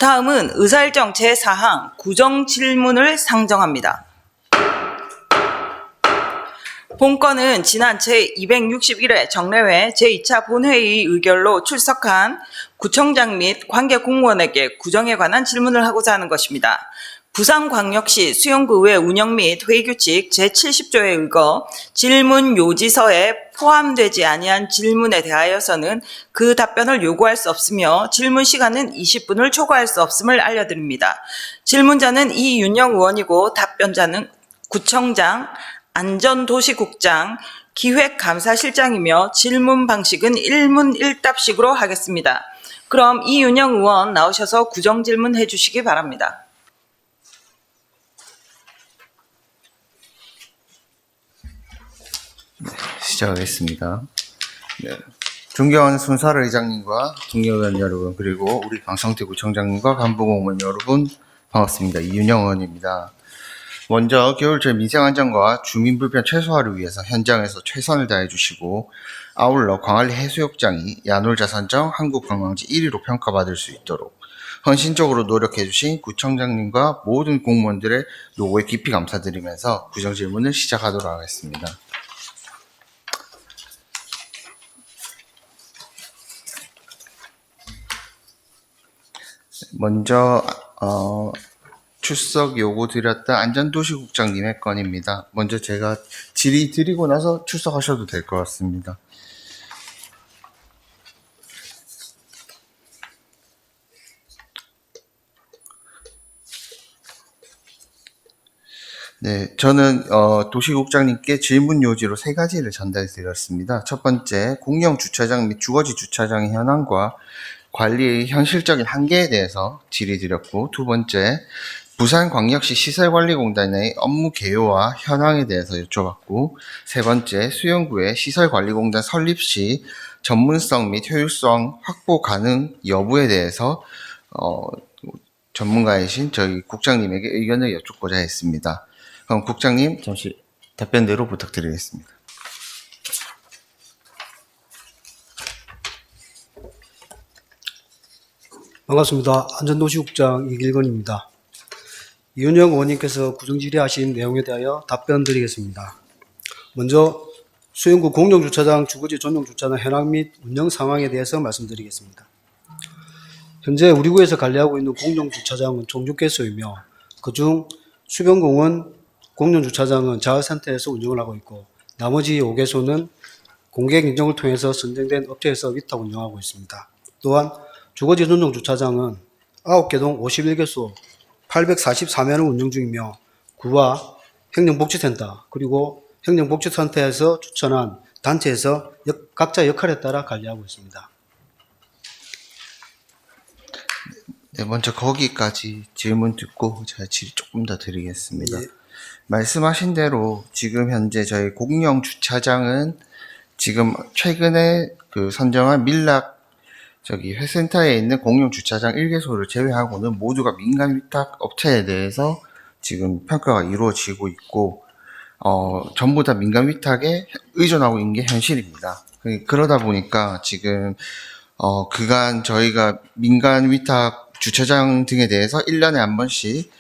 다음은 의사일정 제4항 구정질문을 상정합니다. 본건은 지난 제261회 정례회 제2차 본회의 의결로 출석한 구청장 및 관계공무원에게 구정에 관한 질문을 하고자 하는 것입니다. 부산광역시 수용구의 운영 및 회의규칙 제70조에 의거 질문 요지서에 포함되지 아니한 질문에 대하여서는 그 답변을 요구할 수 없으며 질문 시간은 20분을 초과할 수 없음을 알려드립니다. 질문자는 이윤영 의원이고 답변자는 구청장, 안전도시국장, 기획감사실장이며 질문 방식은 1문 1답식으로 하겠습니다. 그럼 이윤영 의원 나오셔서 구정질문 해주시기 바랍니다. 시작하겠습니다. 네. 존경하는 손사라 의장님과 동료의원 여러분, 그리고 우리 강성태 구청장님과 간부공무원 여러분, 반갑습니다. 이윤영 의원입니다. 먼저 겨울철 민생안전과 주민불편 최소화를 위해서 현장에서 최선을 다해 주시고, 아울러 광안리 해수욕장이 야놀자산정 한국관광지 1위로 평가받을 수 있도록 헌신적으로 노력해 주신 구청장님과 모든 공무원들의 노고에 깊이 감사드리면서 구정질문을 시작하도록 하겠습니다. 먼저 출석 요구 드렸던 안전도시국장님의 건입니다. 먼저 제가 질의 드리고 나서 출석하셔도 될 것 같습니다. 네, 저는 도시국장님께 질문 요지로 3가지를 전달해 드렸습니다. 첫 번째, 공영 주차장 및 주거지 주차장의 현황과 관리의 현실적인 한계에 대해서 질의드렸고, 두 번째, 부산광역시 시설관리공단의 업무 개요와 현황에 대해서 여쭤봤고, 세 번째, 수용구의 시설관리공단 설립 시 전문성 및 효율성 확보 가능 여부에 대해서 전문가이신 저희 국장님에게 의견을 여쭙고자 했습니다. 그럼 국장님 잠시 답변대로 부탁드리겠습니다. 반갑습니다. 안전도시국장 이길건입니다. 이윤영 의원님께서 구정질의하신 내용에 대하여 답변 드리겠습니다. 먼저 수용구 공용주차장, 주거지 전용주차장 현황 및 운영 상황에 대해서 말씀드리겠습니다. 현재 우리 구에서 관리하고 있는 공용주차장은 총 6개소이며 그중 수변공원 공용주차장은 자활상태에서 운영을 하고 있고, 나머지 5개소는 공객 인정을 통해서 선정된 업체에서 위탁 운영하고 있습니다. 또한 주거지 전용주차장은 9개동 51개소 844면을 운영 중이며, 구와 행정복지센터 그리고 행정복지센터에서 추천한 단체에서 각자 역할에 따라 관리하고 있습니다. 네, 먼저 거기까지 질문 듣고 제가 질의 조금 더 드리겠습니다. 예. 말씀하신 대로 지금 현재 저희 공영 주차장은 지금 최근에 선정한 밀락 회센터에 있는 공용 주차장 1개소를 제외하고는 모두가 민간 위탁 업체에 대해서 지금 평가가 이루어지고 있고, 전부 다 민간 위탁에 의존하고 있는 게 현실입니다. 그러다 보니까 지금 그간 저희가 민간 위탁 주차장 등에 대해서 1년에 한 번씩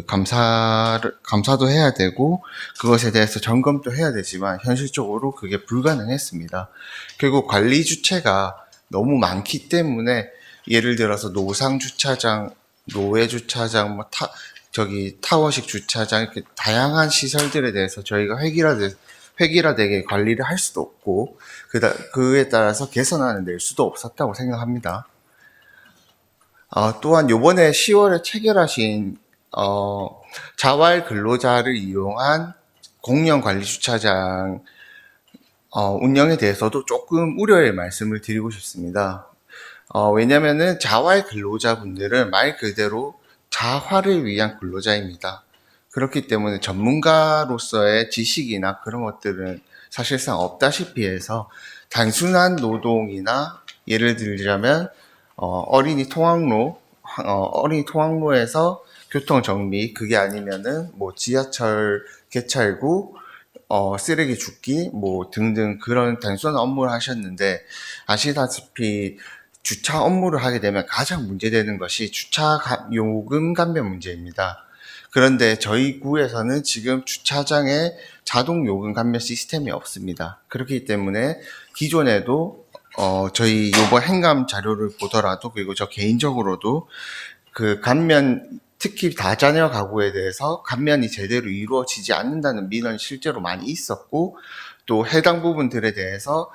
감사도 해야 되고, 그것에 대해서 점검도 해야 되지만, 현실적으로 그게 불가능했습니다. 결국 관리 주체가 너무 많기 때문에, 예를 들어서 노상 주차장, 노외 주차장, 타워식 주차장, 이렇게 다양한 시설들에 대해서 저희가 획일화되게 관리를 할 수도 없고, 그에 따라서 개선안을 낼 수도 없었다고 생각합니다. 또한 요번에 10월에 체결하신 자활 근로자를 이용한 공영 관리 주차장 운영에 대해서도 조금 우려의 말씀을 드리고 싶습니다. 왜냐면은 자활 근로자분들은 말 그대로 자활을 위한 근로자입니다. 그렇기 때문에 전문가로서의 지식이나 그런 것들은 사실상 없다시피 해서, 단순한 노동이나 예를 들자면 어린이 통학로에서 교통 정비, 그게 아니면은 지하철 개찰구, 쓰레기 줍기 등등 그런 단순한 업무를 하셨는데, 아시다시피 주차 업무를 하게 되면 가장 문제되는 것이 요금 감면 문제입니다. 그런데 저희 구에서는 지금 주차장에 자동 요금 감면 시스템이 없습니다. 그렇기 때문에 기존에도 저희 요번 행감 자료를 보더라도, 그리고 저 개인적으로도 그 감면, 특히 다자녀 가구에 대해서 감면이 제대로 이루어지지 않는다는 민원이 실제로 많이 있었고, 또 해당 부분들에 대해서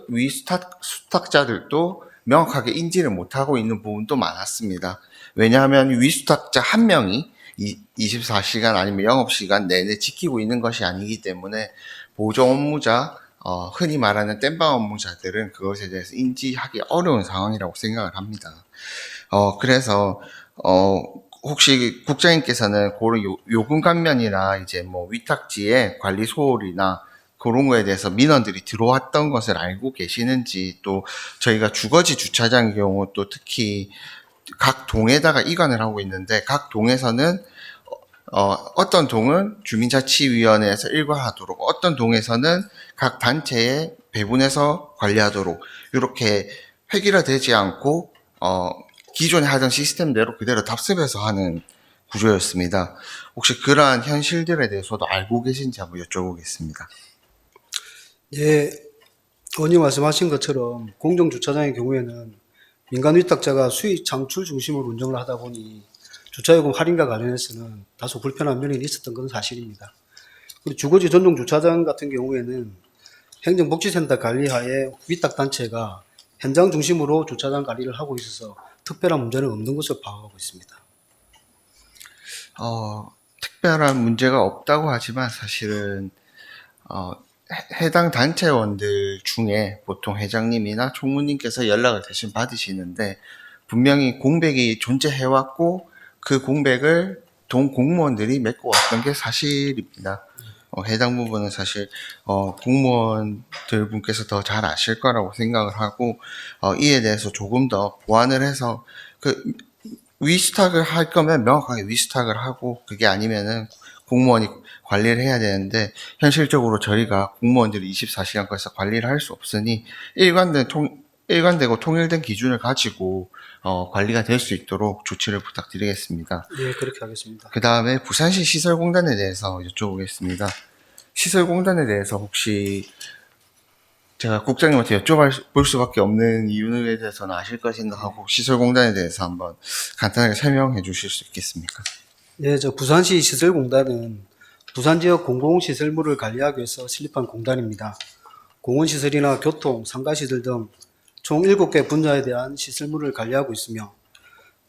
위수탁자들도 명확하게 인지를 못하고 있는 부분도 많았습니다. 왜냐하면 위수탁자 한 명이 24시간 아니면 영업시간 내내 지키고 있는 것이 아니기 때문에 보조 업무자, 흔히 말하는 땜빵 업무자들은 그것에 대해서 인지하기 어려운 상황이라고 생각을 합니다. 그래서 혹시 국장님께서는 그런 요금 감면이나 이제 뭐 위탁지의 관리 소홀이나 그런 거에 대해서 민원들이 들어왔던 것을 알고 계시는지, 또 저희가 주거지 주차장의 경우 또 특히 각 동에다가 이관을 하고 있는데, 각 동에서는 어떤 동은 주민자치위원회에서 일괄하도록, 어떤 동에서는 각 단체에 배분해서 관리하도록, 이렇게 획일화되지 않고 기존에 하던 시스템대로 그대로 답습해서 하는 구조였습니다. 혹시 그러한 현실들에 대해서도 알고 계신지 한번 여쭤보겠습니다. 예, 의원님 말씀하신 것처럼 공정주차장의 경우에는 민간 위탁자가 수익 창출 중심으로 운영을 하다 보니 주차요금 할인과 관련해서는 다소 불편한 면이 있었던 건 사실입니다. 그리고 주거지 전용 주차장 같은 경우에는 행정복지센터 관리하에 위탁단체가 현장 중심으로 주차장 관리를 하고 있어서 특별한 문제는 없는 것으로 파악하고 있습니다. 특별한 문제가 없다고 하지만 사실은 해당 단체원들 중에 보통 회장님이나 총무님께서 연락을 대신 받으시는데, 분명히 공백이 존재해왔고 그 공백을 동 공무원들이 메꿔 왔던 게 사실입니다. 해당 부분은 사실 공무원들 분께서 더 잘 아실 거라고 생각을 하고, 이에 대해서 조금 더 보완을 해서 위스탁을 할 거면 명확하게 위스탁을 하고, 그게 아니면은 공무원이 관리를 해야 되는데, 현실적으로 저희가 공무원들이 24시간까지 관리를 할 수 없으니 일관되고 통일된 기준을 가지고 관리가 될 수 있도록 조치를 부탁드리겠습니다. 예, 그렇게 하겠습니다. 그 다음에 부산시 시설공단에 대해서 여쭤보겠습니다. 시설공단에 대해서 혹시 제가 국장님한테 여쭤볼 수밖에 없는 이유에 대해서는 아실 것인가 하고, 시설공단에 대해서 한번 간단하게 설명해 주실 수 있겠습니까? 예, 부산시 시설공단은 부산 지역 공공시설물을 관리하기 위해서 설립한 공단입니다. 공원시설이나 교통, 상가시설 등 총 7개 분야에 대한 시설물을 관리하고 있으며,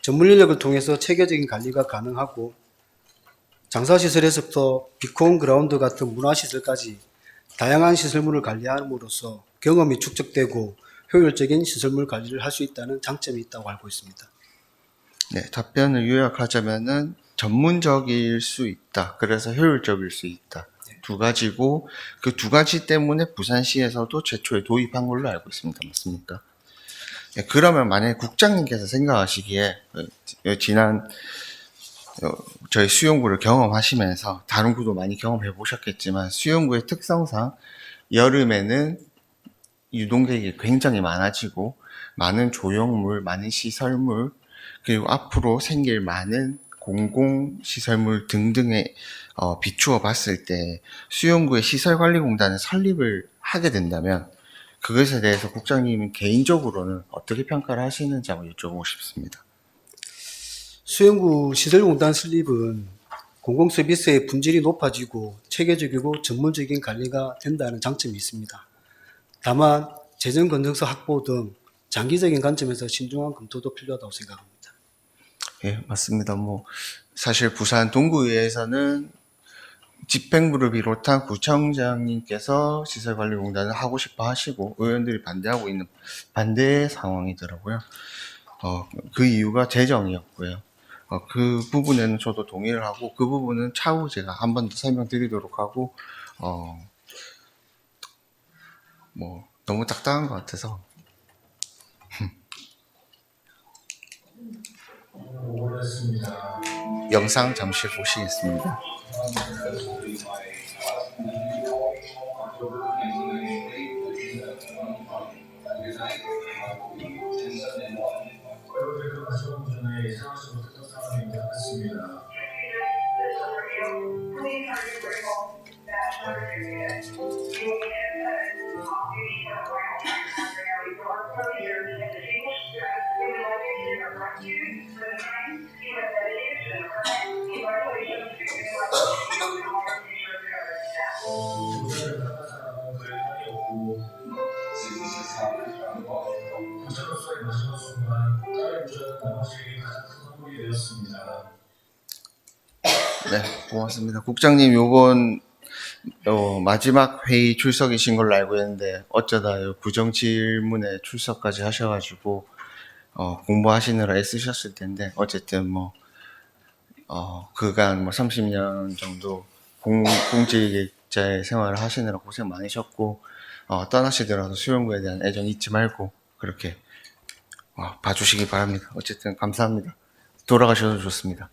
전문 인력을 통해서 체계적인 관리가 가능하고, 장사시설에서부터 비콘 그라운드 같은 문화시설까지 다양한 시설물을 관리함으로써 경험이 축적되고 효율적인 시설물 관리를 할 수 있다는 장점이 있다고 알고 있습니다. 네, 답변을 요약하자면은 전문적일 수 있다. 그래서 효율적일 수 있다. 두 가지고, 그 두 가지 때문에 부산시에서도 최초에 도입한 걸로 알고 있습니다. 맞습니까? 네, 그러면 만약에 국장님께서 생각하시기에 지난 저희 수용구를 경험하시면서, 다른 구도 많이 경험해 보셨겠지만, 수용구의 특성상 여름에는 유동객이 굉장히 많아지고, 많은 조형물, 많은 시설물, 그리고 앞으로 생길 많은 공공시설물 등등에 비추어 봤을 때 수용구의 시설관리공단을 설립을 하게 된다면, 그것에 대해서 국장님은 개인적으로는 어떻게 평가를 하시는지 한번 여쭤보고 싶습니다. 수영구 시설공단 설립은 공공서비스의 품질이 높아지고 체계적이고 전문적인 관리가 된다는 장점이 있습니다. 다만 재정 건전성 확보 등 장기적인 관점에서 신중한 검토도 필요하다고 생각합니다. 예, 맞습니다. 사실 부산 동구의회에서는 집행부를 비롯한 구청장님께서 시설관리공단을 하고 싶어 하시고, 의원들이 반대하고 있는 반대 상황이더라고요. 그 이유가 재정이었고요. 그 부분에는 저도 동의를 하고, 그 부분은 차후 제가 한 번 더 설명드리도록 하고, 너무 딱딱한 것 같아서. 영상 잠시 보시겠습니다. 네, 고맙습니다. 국장님, 요번 마지막 회의 출석이신 걸로 알고 있는데 어쩌다 요 구정 질문에 출석까지 하셔가지고 공부하시느라 애쓰셨을 텐데 어쨌든 그간 30년 정도 공직자의 생활을 하시느라 고생 많으셨고 떠나시더라도 수용구에 대한 애정 잊지 말고 그렇게 봐주시기 바랍니다. 어쨌든 감사합니다. 돌아가셔도 좋습니다.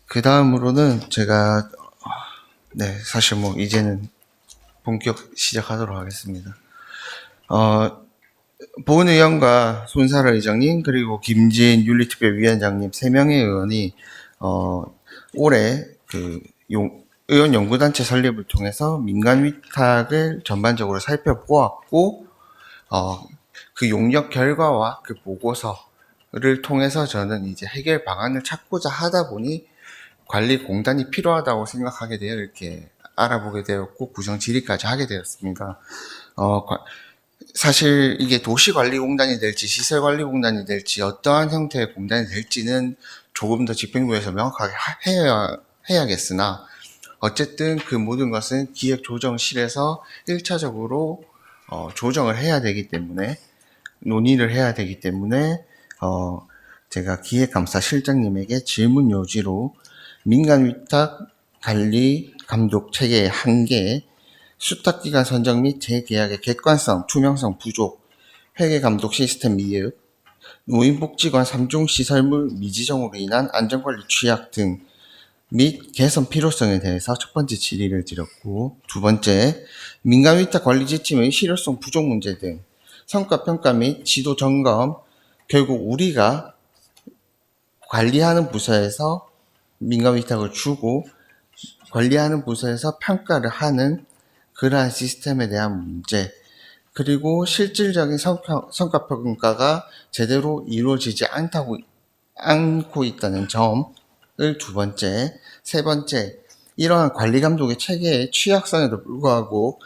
그 다음으로는 제가 사실 이제는 본격 시작하도록 하겠습니다. 보은의원과 손사라 의장님 그리고 김진 윤리특별위원장님 3명의 의원이 올해 의원 연구단체 설립을 통해서 민간 위탁을 전반적으로 살펴보았고 그 용역 결과와 그 보고서를 통해서 저는 이제 해결 방안을 찾고자 하다 보니 관리공단이 필요하다고 생각하게 되어 이렇게 알아보게 되었고 구정 질의까지 하게 되었습니다. 사실 이게 도시관리공단이 될지 시설관리공단이 될지 어떠한 형태의 공단이 될지는 조금 더 집행부에서 명확하게 해야겠으나 어쨌든 그 모든 것은 기획조정실에서 1차적으로 조정을 해야 되기 때문에 논의를 해야 되기 때문에 제가 기획감사실장님에게 질문 요지로 민간위탁 관리 감독 체계의 한계, 수탁기관 선정 및 재계약의 객관성, 투명성 부족, 회계감독 시스템 미흡, 노인복지관 3종 시설물 미지정으로 인한 안전관리 취약 등 및 개선 필요성에 대해서 첫 번째 질의를 드렸고, 두 번째, 민간위탁 관리 지침의 실효성 부족 문제 등 성과평가 및 지도 점검, 결국 우리가 관리하는 부서에서 민간위탁을 주고 관리하는 부서에서 평가를 하는 그러한 시스템에 대한 문제, 그리고 실질적인 성과평가가 제대로 이루어지지 않고 있다는 점을 두 번째, 세 번째, 이러한 관리감독의 체계의 취약성에도 불구하고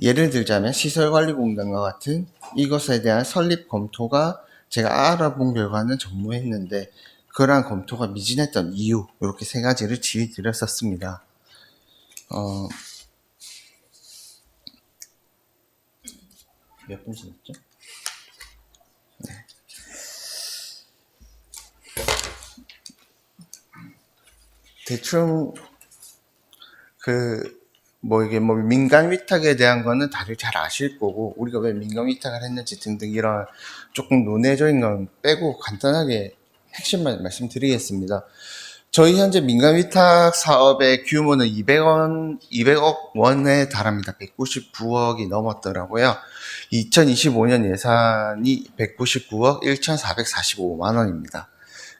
예를 들자면 시설관리공단과 같은 이것에 대한 설립 검토가 제가 알아본 결과는 전무했는데 그러한 검토가 미진했던 이유, 이렇게 세 가지를 질의 드렸었습니다. 몇 분 지났죠? 네. 대충 이게 민간 위탁에 대한 거는 다들 잘 아실 거고 우리가 왜 민간 위탁을 했는지 등등 이런 조금 논외적인 건 빼고 간단하게 핵심만 말씀드리겠습니다. 저희 현재 민간 위탁 사업의 규모는 200억 원에 달합니다. 199억이 넘었더라고요. 2025년 예산이 199억 1,445만 원입니다.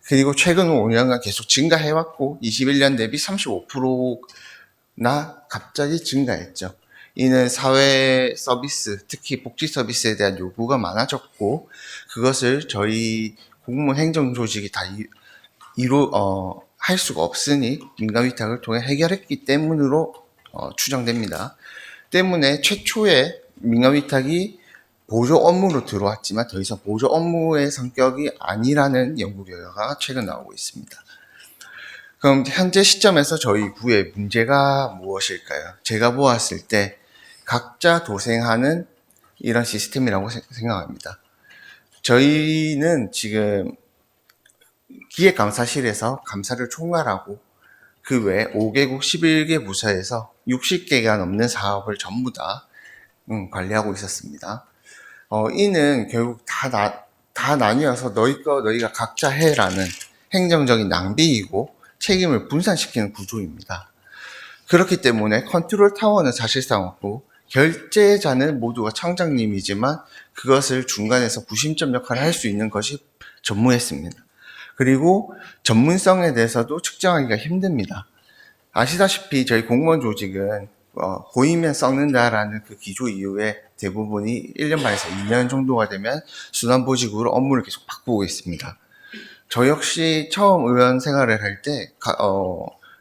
그리고 최근 5년간 계속 증가해왔고 21년 대비 35%나 갑자기 증가했죠. 이는 사회 서비스, 특히 복지 서비스에 대한 요구가 많아졌고 그것을 저희 공무원 행정 조직이 다 할 수가 없으니 민간 위탁을 통해 해결했기 때문으로 추정됩니다. 때문에 최초에 민간 위탁이 보조 업무로 들어왔지만 더 이상 보조 업무의 성격이 아니라는 연구 결과가 최근 나오고 있습니다. 그럼 현재 시점에서 저희 구의 문제가 무엇일까요? 제가 보았을 때 각자 도생하는 이런 시스템이라고 생각합니다. 저희는 지금 기획감사실에서 감사를 총괄하고 그 외 5개국 11개 부서에서 60개가 넘는 사업을 전부 다 관리하고 있었습니다. 이는 결국 다 나뉘어서 너희가 각자 해라는 행정적인 낭비이고 책임을 분산시키는 구조입니다. 그렇기 때문에 컨트롤 타워는 사실상 없고 결제자는 모두가 청장님이지만 그것을 중간에서 구심점 역할을 할 수 있는 것이 전무했습니다. 그리고 전문성에 대해서도 측정하기가 힘듭니다. 아시다시피 저희 공무원 조직은 보이면 썩는다라는 그 기조 이후에 대부분이 1년 반에서 2년 정도가 되면 순환보직으로 업무를 계속 바꾸고 있습니다. 저 역시 처음 의원 생활을 할 때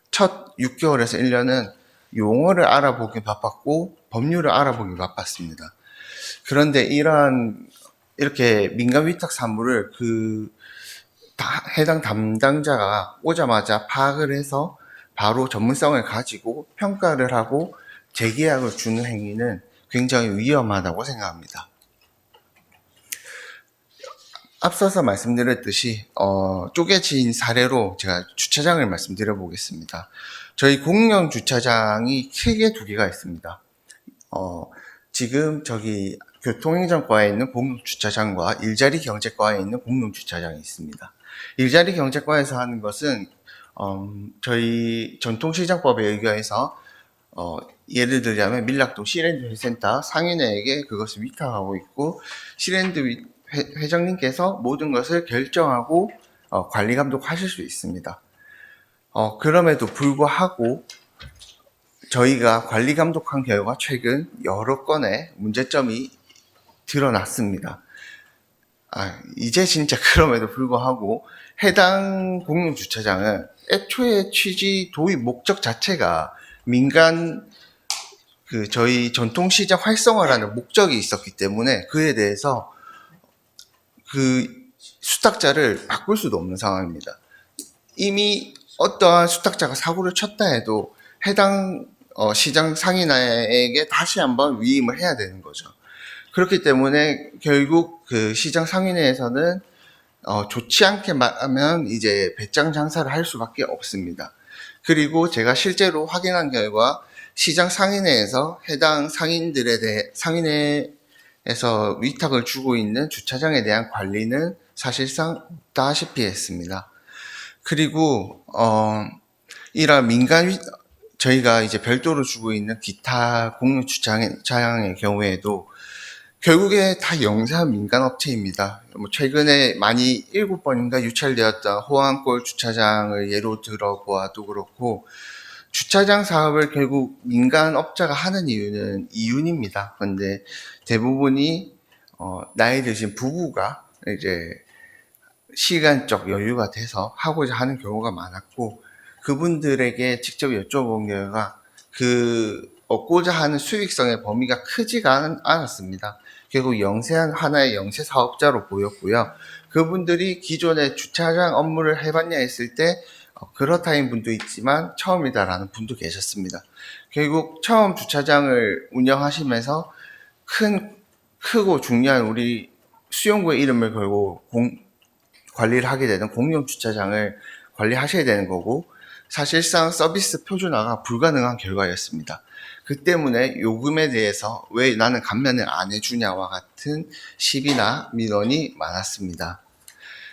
첫 6개월에서 1년은 용어를 알아보기 바빴고 법률을 알아보기 바빴습니다. 그런데 이렇게 민간 위탁 사무를 해당 담당자가 오자마자 파악을 해서 바로 전문성을 가지고 평가를 하고 재계약을 주는 행위는 굉장히 위험하다고 생각합니다. 앞서서 말씀드렸듯이 쪼개진 사례로 제가 주차장을 말씀드려 보겠습니다. 저희 공영 주차장이 크게 두 개가 있습니다. 지금 저기 교통행정과에 있는 공용 주차장과 일자리 경제과에 있는 공용 주차장이 있습니다. 일자리 경제과에서 하는 것은 저희 전통시장법에 의거해서 예를 들자면 밀락동 시랜드 회센터 상인회에게 그것을 위탁하고 있고 시랜드 회장님께서 모든 것을 결정하고 관리 감독하실 수 있습니다. 그럼에도 불구하고 저희가 관리 감독한 결과 최근 여러 건의 문제점이 드러났습니다. 이제 진짜 그럼에도 불구하고 해당 공용주차장은 애초에 취지 도입 목적 자체가 민간 저희 전통시장 활성화라는 목적이 있었기 때문에 그에 대해서 수탁자를 바꿀 수도 없는 상황입니다. 이미 어떠한 수탁자가 사고를 쳤다 해도 해당 시장 상인에게 다시 한번 위임을 해야 되는 거죠. 그렇기 때문에 결국 그 시장 상인회에서는 좋지 않게 말하면 이제 배짱 장사를 할 수밖에 없습니다. 그리고 제가 실제로 확인한 결과 시장 상인회에서 해당 상인회에서 위탁을 주고 있는 주차장에 대한 관리는 사실상 없다시피 했습니다. 그리고 이런 저희가 이제 별도로 주고 있는 기타 공용 주차장의 경우에도 결국에 다 영세한 민간 업체입니다. 최근에 많이 7번인가 유찰되었던 호암골 주차장을 예로 들어보아도 그렇고 주차장 사업을 결국 민간 업자가 하는 이유는 이윤입니다. 그런데 대부분이 나이 드신 부부가 이제 시간적 여유가 돼서 하고자 하는 경우가 많았고 그분들에게 직접 여쭤본 결과 얻고자 하는 수익성의 범위가 크지가 않았습니다. 결국 영세한 하나의 영세 사업자로 보였고요. 그분들이 기존에 주차장 업무를 해봤냐 했을 때 그렇다는 분도 있지만 처음이다라는 분도 계셨습니다. 결국 처음 주차장을 운영하시면서 크고 중요한 우리 수용구의 이름을 걸고 관리를 하게 되는 공용 주차장을 관리하셔야 되는 거고 사실상 서비스 표준화가 불가능한 결과였습니다. 그 때문에 요금에 대해서 왜 나는 감면을 안 해주냐와 같은 시비나 민원이 많았습니다.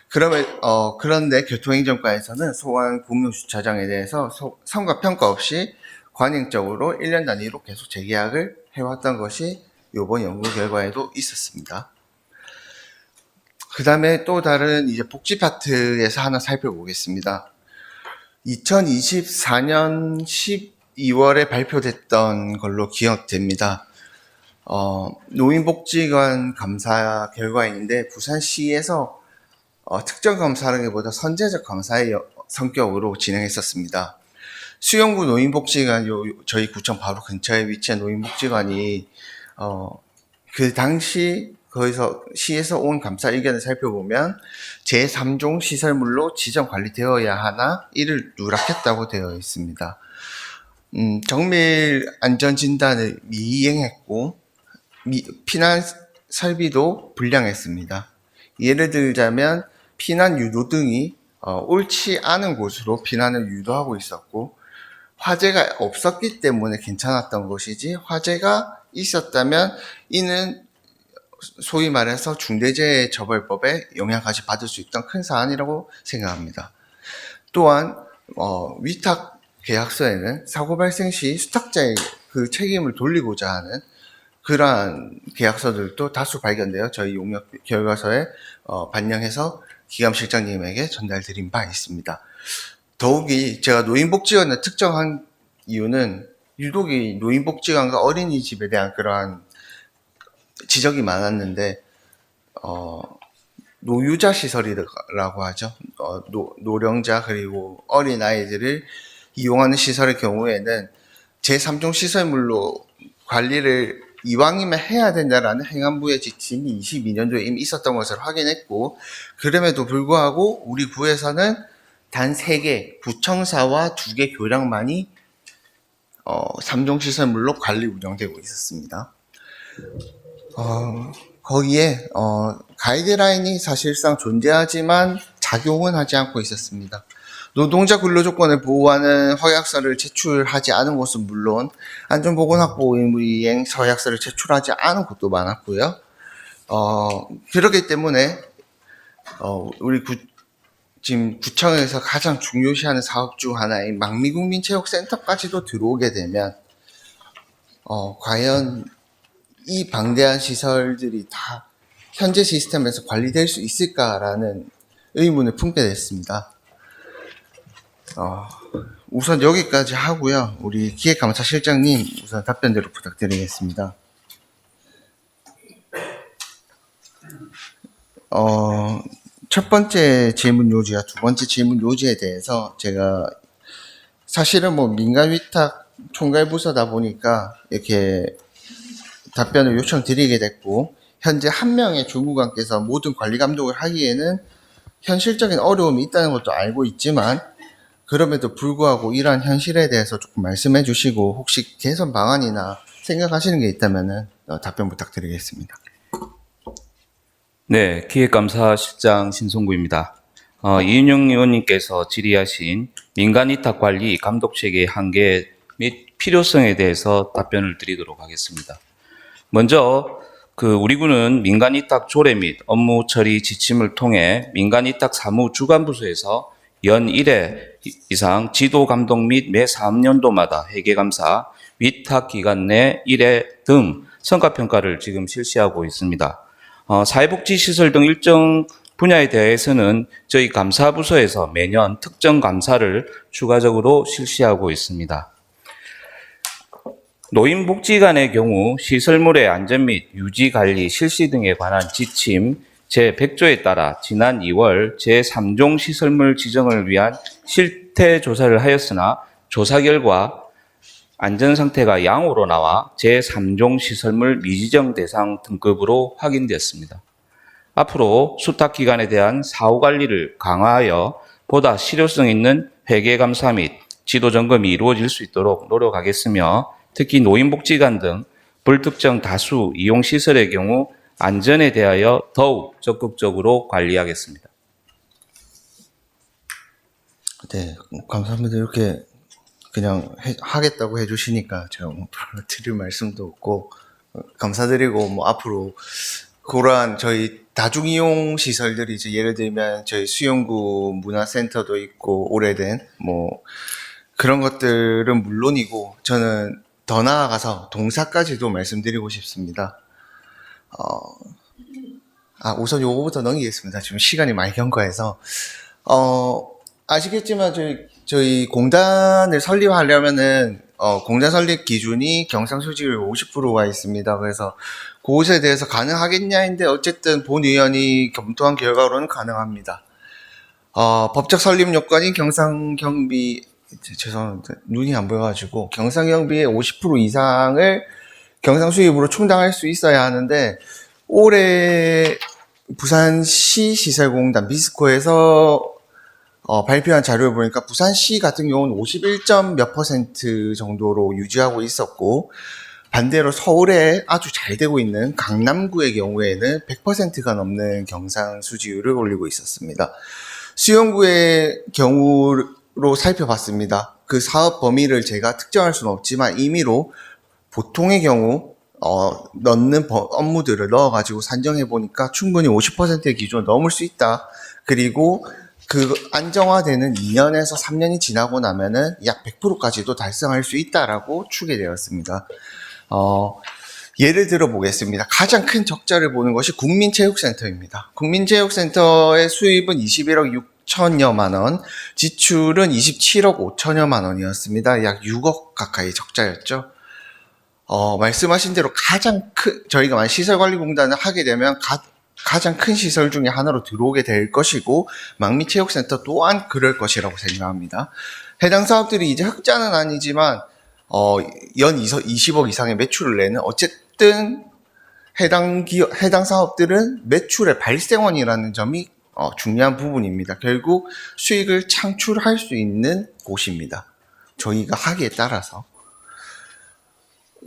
그런데 교통행정과에서는 소관 공용주차장에 대해서 성과 평가 없이 관행적으로 1년 단위로 계속 재계약을 해왔던 것이 이번 연구 결과에도 있었습니다. 그 다음에 또 다른 이제 복지 파트에서 하나 살펴보겠습니다. 2024년 12월에 발표됐던 걸로 기억됩니다. 노인복지관 감사 결과인데 부산시에서 특정 감사라기보다 선제적 감사의 성격으로 진행했었습니다. 수영구 노인복지관 저희 구청 바로 근처에 위치한 노인복지관이 그 당시 거기서 시에서 온 감사 의견을 살펴보면 제3종 시설물로 지정 관리되어야 하나 이를 누락했다고 되어 있습니다. 정밀 안전진단을 미이행했고 피난 설비도 불량했습니다. 예를 들자면 피난 유도 등이 옳지 않은 곳으로 피난을 유도하고 있었고 화재가 없었기 때문에 괜찮았던 것이지 화재가 있었다면 이는 소위 말해서 중대재해처벌법에 영향까지 받을 수 있던 큰 사안이라고 생각합니다. 또한 위탁 계약서에는 사고 발생 시 수탁자의 그 책임을 돌리고자 하는 그러한 계약서들도 다수 발견되어 저희 용역 결과서에 반영해서 기감실장님에게 전달드린 바 있습니다. 더욱이 제가 노인복지관을 특정한 이유는 유독이 노인복지관과 어린이집에 대한 그러한 지적이 많았는데 노유자 시설이라고 하죠. 노령자 그리고 어린아이들을 이용하는 시설의 경우에는 제3종 시설물로 관리를 이왕이면 해야 된다라는 행안부의 지침이 22년도에 이미 있었던 것을 확인했고, 그럼에도 불구하고 우리 구에서는 단 3개, 구청사와 2개 교량만이 3종 시설물로 관리 운영되고 있었습니다. 거기에 가이드라인이 사실상 존재하지만 작용은 하지 않고 있었습니다. 노동자 근로조건을 보호하는 허약서를 제출하지 않은 곳은 물론 안전보건확보 의무 이행 허약서를 제출하지 않은 곳도 많았고요. 그렇기 때문에 우리 지금 구청에서 가장 중요시하는 사업 중 하나인 망미국민체육센터까지도 들어오게 되면 과연 이 방대한 시설들이 다 현재 시스템에서 관리될 수 있을까라는 의문을 품게 됐습니다. 우선 여기까지 하고요. 우리 기획감사실장님 우선 답변대로 부탁드리겠습니다. 첫 번째 질문 요지와 두 번째 질문 요지에 대해서 제가 사실은 민간 위탁 총괄부서다 보니까 이렇게 답변을 요청드리게 됐고, 현재 한 명의 주무관께서 모든 관리 감독을 하기에는 현실적인 어려움이 있다는 것도 알고 있지만, 그럼에도 불구하고 이러한 현실에 대해서 조금 말씀해 주시고, 혹시 개선 방안이나 생각하시는 게 있다면 답변 부탁드리겠습니다. 네, 기획감사실장 신성구입니다. 이윤영 의원님께서 질의하신 민간위탁관리 감독체계의 한계 및 필요성에 대해서 답변을 드리도록 하겠습니다. 먼저 우리 군은 민간위탁 조례 및 업무 처리 지침을 통해 민간위탁 사무 주관부서에서 연 1회 이상 지도 감독 및 매 3년도마다 회계감사, 위탁 기간 내 1회 등 성과평가를 지금 실시하고 있습니다. 사회복지시설 등 일정 분야에 대해서는 저희 감사부서에서 매년 특정 감사를 추가적으로 실시하고 있습니다. 노인복지관의 경우 시설물의 안전 및 유지 관리 실시 등에 관한 지침 제100조에 따라 지난 2월 제3종 시설물 지정을 위한 실태 조사를 하였으나 조사 결과 안전 상태가 양호로 나와 제3종 시설물 미지정 대상 등급으로 확인되었습니다. 앞으로 수탁기관에 대한 사후 관리를 강화하여 보다 실효성 있는 회계감사 및 지도 점검이 이루어질 수 있도록 노력하겠으며, 특히 노인복지관 등 불특정 다수 이용시설의 경우 안전에 대하여 더욱 적극적으로 관리하겠습니다. 네, 감사합니다. 이렇게 그냥 하겠다고 해주시니까 제가 드릴 말씀도 없고, 감사드리고, 앞으로 그러한 저희 다중이용 시설들이 이제 예를 들면 저희 수영구 문화센터도 있고, 오래된 그런 것들은 물론이고, 저는 더 나아가서 동사까지도 말씀드리고 싶습니다. 우선 요거부터 넘기겠습니다. 지금 시간이 많이 경과해서. 아시겠지만 저희 공단을 설립하려면은 공단 설립 기준이 경상수지율 50%가 있습니다. 그래서 그것에 대해서 가능하겠냐인데 어쨌든 본 의원이 검토한 결과로는 가능합니다. 법적 설립 요건이 경상경비, 죄송합니다. 눈이 안 보여가지고 경상경비의 50% 이상을 경상수입으로 충당할 수 있어야 하는데, 올해 부산시 시설공단 비스코에서 발표한 자료를 보니까 부산시 같은 경우는 51점 몇 % 정도로 유지하고 있었고, 반대로 서울에 아주 잘 되고 있는 강남구의 경우에는 100%가 넘는 경상수지율을 올리고 있었습니다. 수영구의 경우로 살펴봤습니다. 그 사업 범위를 제가 특정할 수는 없지만 임의로 보통의 경우 넣는 업무들을 넣어가지고 산정해보니까 충분히 50%의 기준을 넘을 수 있다. 그리고 그 안정화되는 2년에서 3년이 지나고 나면은 약 100%까지도 달성할 수 있다라고 추계되었습니다. 예를 들어 보겠습니다. 가장 큰 적자를 보는 것이 국민체육센터입니다. 국민체육센터의 수입은 21억 6천여만 원, 지출은 27억 5천여만 원이었습니다. 약 6억 가까이 적자였죠. 말씀하신 대로 저희가 만약 시설관리공단을 하게 되면 가장 큰 시설 중에 하나로 들어오게 될 것이고, 망미체육센터 또한 그럴 것이라고 생각합니다. 해당 사업들이 이제 흑자는 아니지만, 연 20억 이상의 매출을 내는, 어쨌든 해당 사업들은 매출의 발생원이라는 점이 중요한 부분입니다. 결국 수익을 창출할 수 있는 곳입니다. 저희가 하기에 따라서.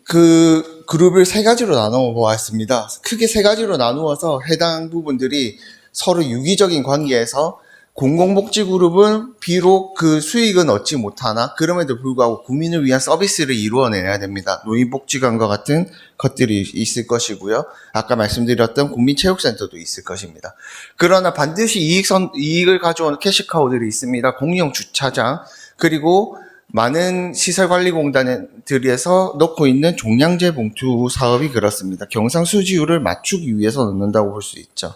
그 그룹을 세 가지로 나누어 보았습니다. 크게 세 가지로 나누어서 해당 부분들이 서로 유기적인 관계에서, 공공복지 그룹은 비록 그 수익은 얻지 못하나 그럼에도 불구하고 국민을 위한 서비스를 이루어내야 됩니다. 노인복지관과 같은 것들이 있을 것이고요. 아까 말씀드렸던 국민체육센터도 있을 것입니다. 그러나 반드시 이익을 가져오는 캐시카우들이 있습니다. 공영 주차장, 그리고 많은 시설관리공단들에서 넣고 있는 종량제 봉투 사업이 그렇습니다. 경상수지율을 맞추기 위해서 넣는다고 볼 수 있죠.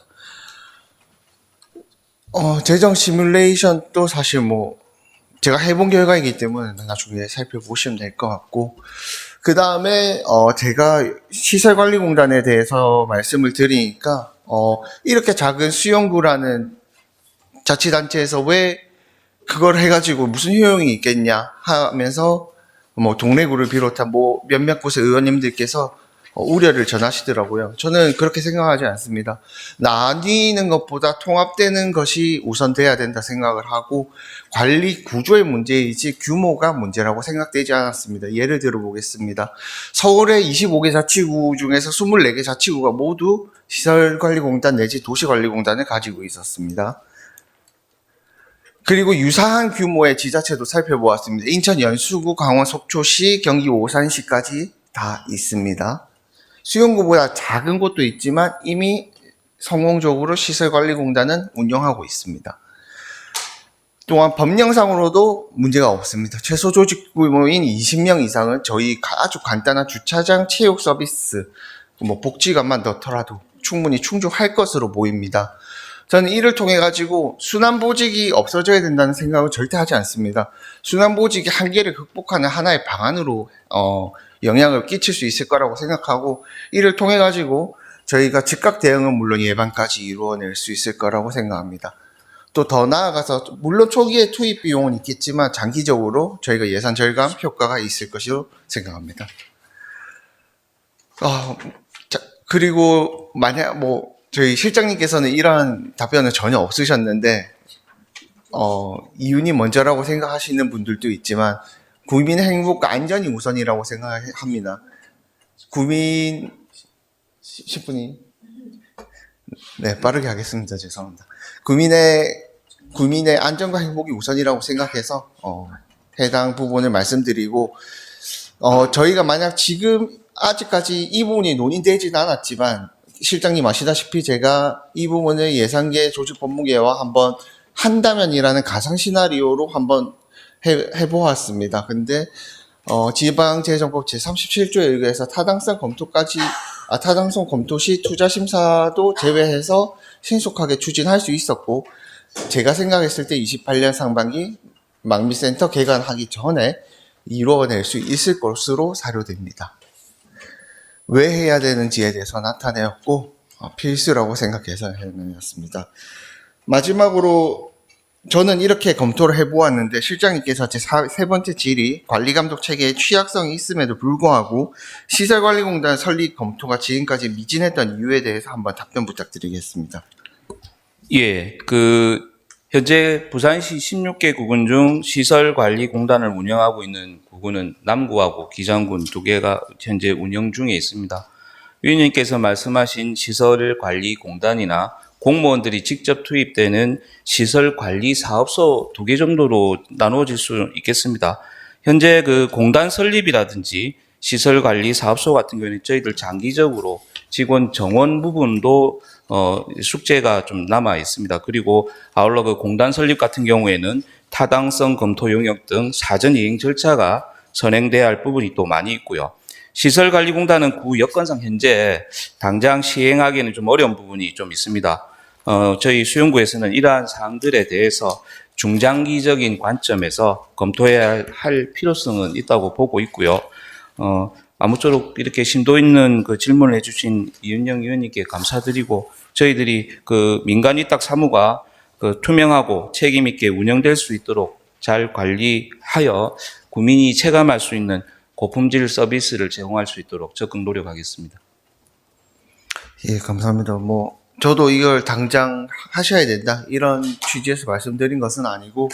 재정 시뮬레이션도 사실 제가 해본 결과이기 때문에 나중에 살펴보시면 될 것 같고, 그 다음에 제가 시설관리공단에 대해서 말씀을 드리니까 이렇게 작은 수영구라는 자치단체에서 왜 그걸 해가지고 무슨 효용이 있겠냐 하면서 동래구를 비롯한 몇몇 곳의 의원님들께서 우려를 전하시더라고요. 저는 그렇게 생각하지 않습니다. 나뉘는 것보다 통합되는 것이 우선돼야 된다 생각을 하고, 관리 구조의 문제이지 규모가 문제라고 생각되지 않았습니다. 예를 들어 보겠습니다. 서울의 25개 자치구 중에서 24개 자치구가 모두 시설관리공단 내지 도시관리공단을 가지고 있었습니다. 그리고 유사한 규모의 지자체도 살펴보았습니다. 인천 연수구, 강원 속초시, 경기 오산시까지 다 있습니다. 수용구보다 작은 곳도 있지만 이미 성공적으로 시설관리공단은 운영하고 있습니다. 또한 법령상으로도 문제가 없습니다. 최소 조직 규모인 20명 이상은 저희 아주 간단한 주차장 체육 서비스, 복지관만 넣더라도 충분히 충족할 것으로 보입니다. 저는 이를 통해 가지고 순환보직이 없어져야 된다는 생각을 절대 하지 않습니다. 순환보직이 한계를 극복하는 하나의 방안으로 영향을 끼칠 수 있을 거라고 생각하고, 이를 통해 가지고 저희가 즉각 대응은 물론 예방까지 이루어낼 수 있을 거라고 생각합니다. 또 더 나아가서 물론 초기에 투입 비용은 있겠지만 장기적으로 저희가 예산 절감 효과가 있을 것으로 생각합니다. 그리고 만약 저희 실장님께서는 이러한 답변은 전혀 없으셨는데, 이윤이 먼저라고 생각하시는 분들도 있지만, 국민의 행복과 안전이 우선이라고 생각합니다. 10분이. 네, 빠르게 하겠습니다. 죄송합니다. 국민의 안전과 행복이 우선이라고 생각해서, 해당 부분을 말씀드리고, 저희가 만약 지금 아직까지 이 부분이 논의되지는 않았지만, 실장님 아시다시피 제가 이 부분을 예산계 조직법무계와 한번 한다면이라는 가상 시나리오로 한번 해보았습니다. 근데 지방재정법 제37조에 의해서 타당성 검토 시 투자 심사도 제외해서 신속하게 추진할 수 있었고, 제가 생각했을 때 28년 상반기 망미센터 개관하기 전에 이루어낼 수 있을 것으로 사료됩니다. 왜 해야 되는지에 대해서 나타내었고, 필수라고 생각해서 해내었습니다. 마지막으로 저는 이렇게 검토를 해보았는데, 실장님께서 제 세 번째 질의 관리감독 체계에 취약성이 있음에도 불구하고 시설관리공단 설립 검토가 지금까지 미진했던 이유에 대해서 한번 답변 부탁드리겠습니다. 예, 현재 부산시 16개 구군 중 시설관리공단을 운영하고 있는 구군은 남구하고 기장군 2개가 현재 운영 중에 있습니다. 위원님께서 말씀하신 시설관리공단이나 공무원들이 직접 투입되는 시설관리사업소 2개 정도로 나누어질 수 있겠습니다. 현재 공단 설립이라든지 시설관리사업소 같은 경우에는 저희들 장기적으로 직원 정원 부분도 숙제가 좀 남아 있습니다. 그리고 아울러 공단 설립 같은 경우에는 타당성 검토 용역 등 사전 이행 절차가 선행돼야 할 부분이 또 많이 있고요. 시설관리공단은 구 여건상 현재 당장 시행하기에는 좀 어려운 부분이 좀 있습니다. 저희 수용구에서는 이러한 사항들에 대해서 중장기적인 관점에서 검토해야 할 필요성은 있다고 보고 있고요. 아무쪼록 이렇게 심도 있는 그 질문을 해주신 이은영 의원님께 감사드리고, 저희들이 그 민간위탁 사무가 그 투명하고 책임있게 운영될 수 있도록 잘 관리하여 국민이 체감할 수 있는 고품질 서비스를 제공할 수 있도록 적극 노력하겠습니다. 예, 감사합니다. 저도 이걸 당장 하셔야 된다, 이런 취지에서 말씀드린 것은 아니고,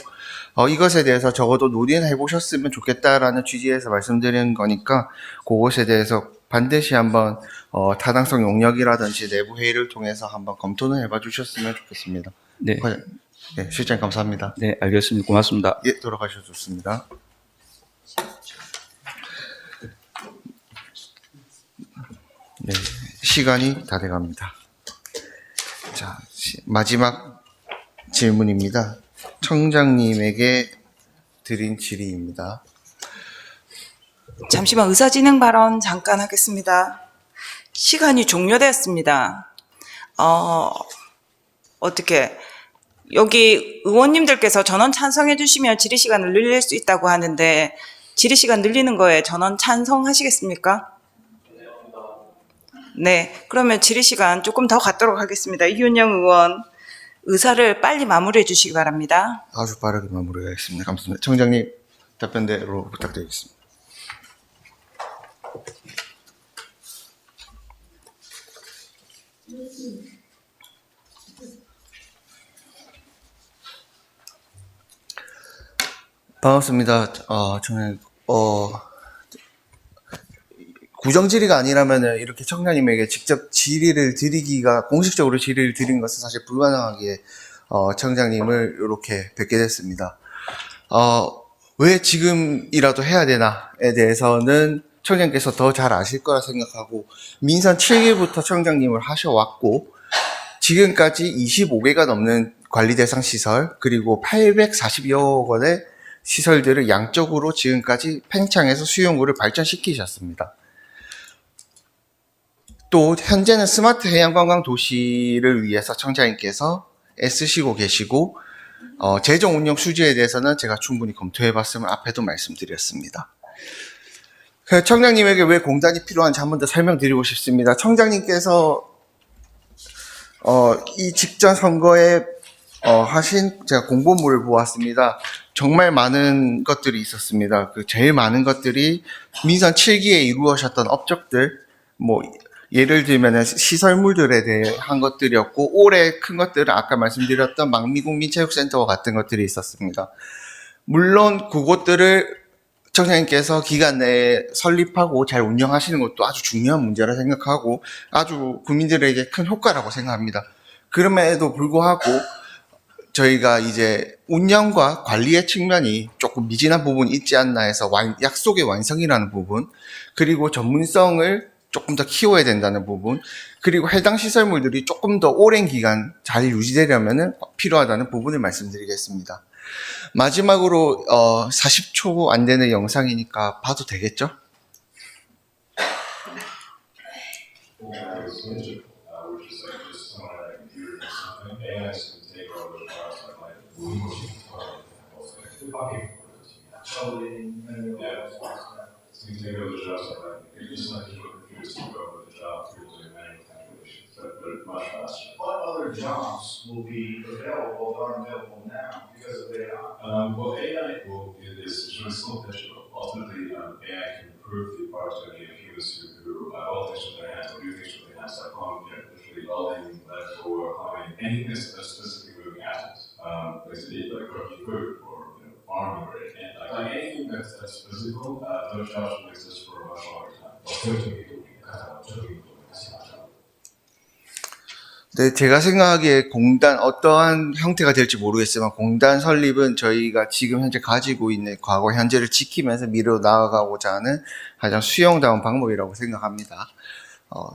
이것에 대해서 적어도 논의해 보셨으면 좋겠다라는 취지에서 말씀드린 거니까, 그것에 대해서 반드시 한번, 타당성 용역이라든지 내부 회의를 통해서 한번 검토는 해봐 주셨으면 좋겠습니다. 네, 네, 실장님 감사합니다. 네, 알겠습니다. 고맙습니다. 예, 돌아가셔도 좋습니다. 네, 시간이 다 돼갑니다. 자, 마지막 질문입니다. 청장님에게 드린 질의입니다. 잠시만 의사진행 발언 잠깐 하겠습니다. 시간이 종료되었습니다. 어떻게 여기 의원님들께서 전원 찬성해 주시면 질의 시간을 늘릴 수 있다고 하는데, 질의 시간 늘리는 거에 전원 찬성하시겠습니까? 네, 그러면 질의 시간 조금 더 갖도록 하겠습니다. 이윤영 의원, 의사를 빨리 마무리해 주시기 바랍니다. 아주 빠르게 마무리하겠습니다. 감사합니다. 청장님 답변대로 부탁드리겠습니다. 반갑습니다. 저는 구정 질의가 아니라면은 이렇게 청장님에게 직접 질의를 드리기가, 공식적으로 질의를 드린 것은 사실 불가능하기에 청장님을 이렇게 뵙게 됐습니다. 왜 지금이라도 해야 되나에 대해서는 청장님께서 더 잘 아실 거라 생각하고, 민선 7기부터 청장님을 하셔왔고, 지금까지 25개가 넘는 관리 대상 시설, 그리고 840여 건의 시설들을 양적으로 지금까지 팽창해서 수용구를 발전시키셨습니다. 또 현재는 스마트 해양관광 도시를 위해서 청장님께서 애쓰시고 계시고, 재정 운영 수지에 대해서는 제가 충분히 검토해 봤음을 앞에도 말씀드렸습니다. 청장님에게 왜 공단이 필요한지 한 번 더 설명드리고 싶습니다. 청장님께서 이 직전 선거에 하신, 제가 공보물을 보았습니다. 정말 많은 것들이 있었습니다. 그 제일 많은 것들이 민선 7기에 이루어졌던 업적들, 예를 들면 시설물들에 대한 것들이었고, 올해 큰 것들은 아까 말씀드렸던 망미국민체육센터와 같은 것들이 있었습니다. 물론 그것들을 청장님께서 기간 내에 설립하고 잘 운영하시는 것도 아주 중요한 문제라 생각하고, 아주 국민들에게 큰 효과라고 생각합니다. 그럼에도 불구하고 저희가 이제 운영과 관리의 측면이 조금 미진한 부분이 있지 않나 해서 약속의 완성이라는 부분, 그리고 전문성을 조금 더 키워야 된다는 부분, 그리고 해당 시설물들이 조금 더 오랜 기간 잘 유지되려면 필요하다는 부분을 말씀드리겠습니다. 마지막으로 40초 안 되는 영상이니까 봐도 되겠죠? What other jobs will be available that aren't available now because of AI? Well, AI is really still digital. Ultimately, AI can improve the productivity of humans who hold things with their hands or do things with their hands, like literally welding, electrical, plumbing, anything that's specifically moving assets. Like cooking food or farming or like anything that's physical, those jobs will exist for a much longer time. 네, 제가 생각하기에 공단, 어떠한 형태가 될지 모르겠지만 공단 설립은 저희가 지금 현재 가지고 있는 과거 현재를 지키면서 미래로 나아가고자 하는 가장 수용다운 방법이라고 생각합니다.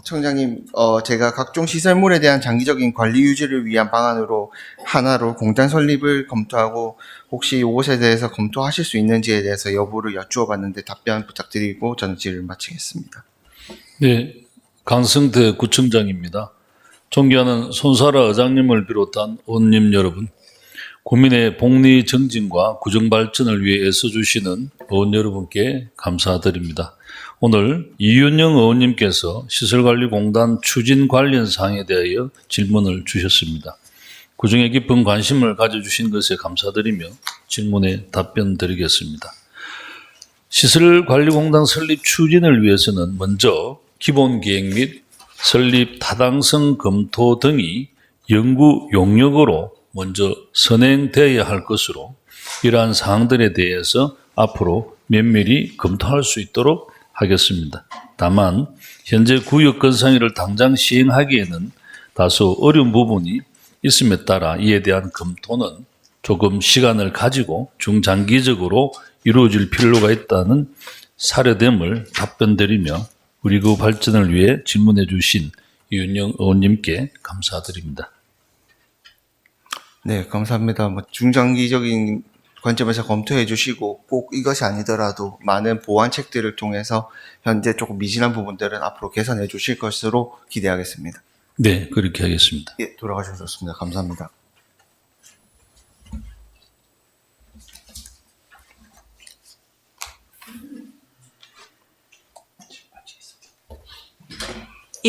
청장님, 제가 각종 시설물에 대한 장기적인 관리 유지를 위한 방안으로 하나로 공단 설립을 검토하고 혹시 이것에 대해서 검토하실 수 있는지에 대해서 여부를 여쭈어 봤는데 답변 부탁드리고 저는 질의를 마치겠습니다. 네, 강성태 구청장입니다. 존경하는 손사라 의장님을 비롯한 의원님 여러분, 국민의 복리 정진과 구정 발전을 위해 애써주시는 의원 여러분께 감사드립니다. 오늘 이윤영 의원님께서 시설관리공단 추진 관련 사항에 대하여 질문을 주셨습니다. 구정에 깊은 관심을 가져주신 것에 감사드리며 질문에 답변 드리겠습니다. 시설관리공단 설립 추진을 위해서는 먼저 기본계획 및 설립 타당성 검토 등이 연구 용역으로 먼저 선행되어야 할 것으로 이러한 사항들에 대해서 앞으로 면밀히 검토할 수 있도록 하겠습니다. 다만 현재 구역 건설을 당장 시행하기에는 다소 어려운 부분이 있음에 따라 이에 대한 검토는 조금 시간을 가지고 중장기적으로 이루어질 필요가 있다는 사례됨을 답변드리며 우리 구 발전을 위해 질문해 주신 이윤영 의원님께 감사드립니다. 네, 감사합니다. 중장기적인 관점에서 검토해 주시고 꼭 이것이 아니더라도 많은 보완책들을 통해서 현재 조금 미진한 부분들은 앞으로 개선해 주실 것으로 기대하겠습니다. 네, 그렇게 하겠습니다. 예, 돌아가셔서 좋습니다. 감사합니다.